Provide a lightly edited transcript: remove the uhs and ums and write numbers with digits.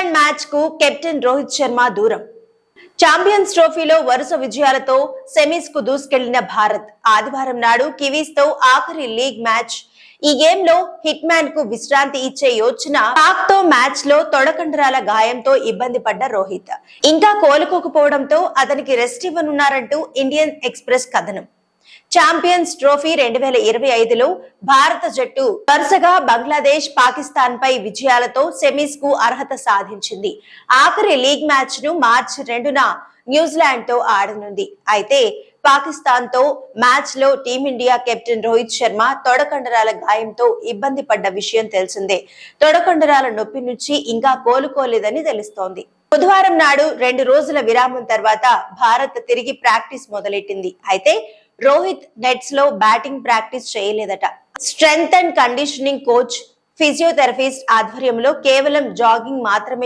England match కు captain Rohit Sharma దూరం. Champions ట్రోఫీలో వరుస విజయాలతో సెమీస్ కు దూసుకెళ్లిన భారత్ ఆదివారం నాడు కివీస్ తో ఆఖరి లీగ్ మ్యాచ్. ఈ గేమ్ లో హిట్ మ్యాన్ కు విశ్రాంతి ఇచ్చే యోచన పాక్ తో మ్యాచ్ లో తొడకండరాల గాయంతో ఇబ్బంది పడ్డ రోహిత్ ఇంకా కోలుకోకపోవడంతో అతనికి రెస్ట్ ఇవ్వనున్నారంటూ ఇండియన్ ఎక్స్ప్రెస్ కథనం. ఛాంపియన్స్ ట్రోఫీ 2025లో భారత జట్టు వరుసగా బంగ్లాదేశ్, పాకిస్తాన్ పై విజయాలతో సెమీస్ కు అర్హత సాధించింది. ఆఖరి లీగ్ మ్యాచ్ ను మార్చి 2న న్యూజిలాండ్ తో ఆడనుంది. అయితే పాకిస్తాన్ తో మ్యాచ్ లో టీమిండియా కెప్టెన్ రోహిత్ శర్మ తొడకండరాల గాయంతో ఇబ్బంది పడ్డ విషయం తెలిసిందే. తొడకండరాల నొప్పి నుంచి ఇంకా కోలుకోలేదని తెలుస్తోంది. బుధవారం నాడు 2 రోజుల విరామం తర్వాత భారత్ తిరిగి ప్రాక్టీస్ మొదలెట్టింది. అయితే రోహిత్ నెట్స్ లో బ్యాటింగ్ ప్రాక్టీస్ చేయలేదట. Strength and conditioning coach, physiotherapist ఆధ్వర్యంలో కేవలం జాగింగ్ మాత్రమే